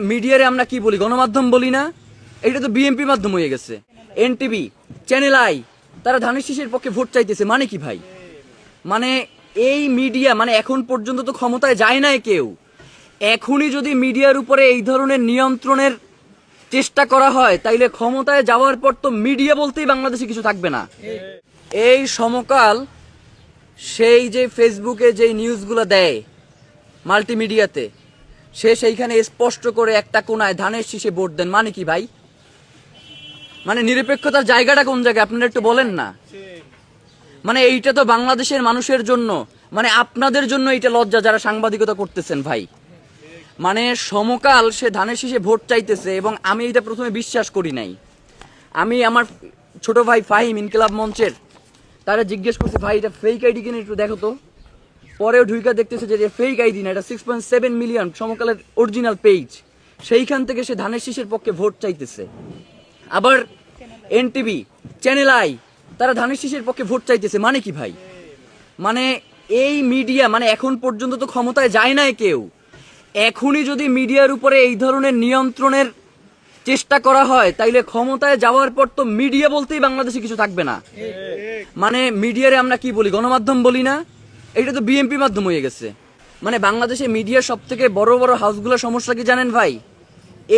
মিডিয়ারে আমরা কি বলি, গণমাধ্যম বলি না? এটা তো বিএনপি মাধ্যম হয়ে গেছে। এনটিভি, চ্যানেল আই, তারা ধানের শীষের পক্ষে ভোট চাইতেছে মানে কি ভাই? মানে এই মিডিয়া, মানে এখন পর্যন্ত তো ক্ষমতায় যায় নাই কেউ। এখনই যদি মিডিয়ার উপরে এই ধরনের নিয়ন্ত্রণের চেষ্টা করা হয়, তাইলে ক্ষমতায় যাওয়ার পর তো মিডিয়া বলতেই বাংলাদেশে কিছু থাকবে না। এই সমকাল সেই যে ফেসবুকে যে নিউজগুলো দেয় মাল্টিমিডিয়াতে, সে সেইখানে স্পষ্ট করে একটা কোনায় ধানের শীষে ভোট দেন মানে কি ভাই? মানে নিরপেক্ষতার জায়গাটা কোন জায়গায় আপনারা একটু বলেন না। মানে এইটা তো বাংলাদেশের মানুষের জন্য, মানে আপনাদের জন্য এইটা লজ্জা যারা সাংবাদিকতা করতেছেন ভাই। মানে সমকাল সে ধানের শীষে ভোট চাইতেছে, এবং আমি এটা প্রথমে বিশ্বাস করি নাই। আমি আমার ছোট ভাই ফাহিম ইনকিলাব মঞ্চের তারা জিজ্ঞেস করছি, ভাই এটা ফেক আইডি কিনে একটু দেখো তো। পরেও ঢুইকা দেখতেছে যে ফেক আইডি না, এটা 6.7 মিলিয়ন সমকালের অরিজিনাল পেজ। সেইখান থেকে সে ধানের শীষের পক্ষে ভোট চাইতেছে। আবার এনটিভি, চ্যানেল আই, তারা ধানের শীষের পক্ষে ভোট চাইতেছে মানে কি ভাই? মানে এই মিডিয়া, মানে এখন পর্যন্ত তো ক্ষমতায় যায় নাই কেউ। এখনই যদি মিডিয়ার উপরে এই ধরনের নিয়ন্ত্রণের চেষ্টা করা হয়, তাইলে ক্ষমতায় যাওয়ার পর তো মিডিয়া বলতেই বাংলাদেশে কিছু থাকবে না। মানে মিডিয়ারে আমরা কি বলি, গণমাধ্যম বলি না? এটা তো বিএনপি মাধ্যম হয়ে গেছে। মানে বাংলাদেশে মিডিয়ার সব থেকে বড় বড় হাউসগুলোর সমস্যা কি জানেন ভাই?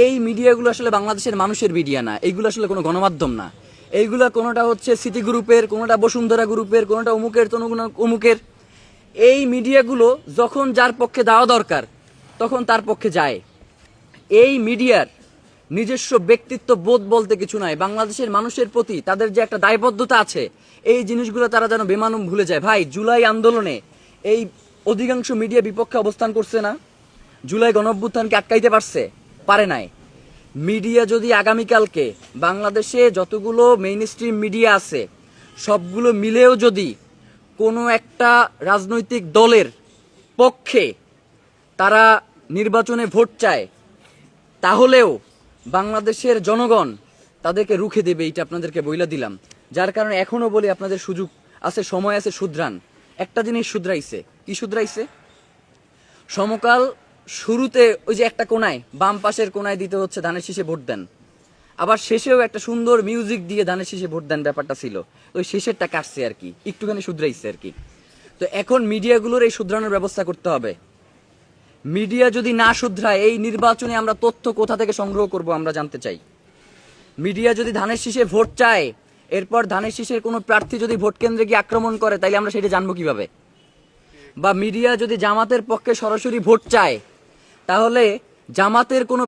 এই মিডিয়াগুলো আসলে বাংলাদেশের মানুষের মিডিয়া না, এইগুলো আসলে কোনো গণমাধ্যম না। এইগুলা কোনোটা হচ্ছে সিটি গ্রুপের, কোনোটা বসুন্ধরা গ্রুপের, কোনোটা অমুকের, অমুকের। এই মিডিয়াগুলো যখন যার পক্ষে দেওয়া দরকার তখন তার পক্ষে যায়। এই মিডিয়ার নিজস্ব ব্যক্তিত্ব বোধ বলতে কিছু নাই। বাংলাদেশের মানুষের প্রতি তাদের যে একটা দায়বদ্ধতা আছে, এই জিনিসগুলো তারা যেন বেমানুম ভুলে যায়। ভাই, জুলাই আন্দোলনে এই অধিকাংশ মিডিয়া বিপক্ষে অবস্থান করছে না? জুলাই গণঅভ্যুত্থানকে আটকাইতে পারছে? পারে নাই। মিডিয়া যদি আগামীকালকে বাংলাদেশে যতগুলো মেইন স্ট্রিম মিডিয়া আছে সবগুলো মিলেও যদি কোনো একটা রাজনৈতিক দলের পক্ষে তারা নির্বাচনে ভোট চায়, তাহলেও বাংলাদেশের জনগণ তাদেরকে রুখে দেবে, এটা আপনাদেরকে বইলা দিলাম। যার কারণে এখনো বলি আপনাদের সুযোগ আছে, সময় আছে, শুধরান। একটা জিনিস শুধরাইছে, কি শুধরাইছে? সমকাল শুরুতে ওই যে একটা কোনায়, বাম পাশের কোনায় দিতে হচ্ছে ধানের শীষে ভোট দেন, আবার শেষেও একটা সুন্দর মিউজিক দিয়ে ধানের শীষে ভোট দেন, ব্যাপারটা ছিল ওই শেষেরটা কাটছে আর কি, একটুখানি শুধরাইছে আর কি। তো এখন মিডিয়াগুলোর এই শুধরানোর ব্যবস্থা করতে হবে। মিডিয়া যদি না শুধরায়, এই নির্বাচনে আমরা তথ্য কোথা থেকে সংগ্রহ করব আমরা জানতে চাই। মিডিয়া যদি ধানের শীষে ভোট চায়, এরপর ধানের শীষের কোনো প্রার্থী যদি ভোট কেন্দ্রে গিয়ে আক্রমণ করে, তাইলে আমরা সেটা জানবো কিভাবে? বা মিডিয়া যদি জামাতের পক্ষে সরাসরি ভোট চায়, তাহলে জামাতের কোনো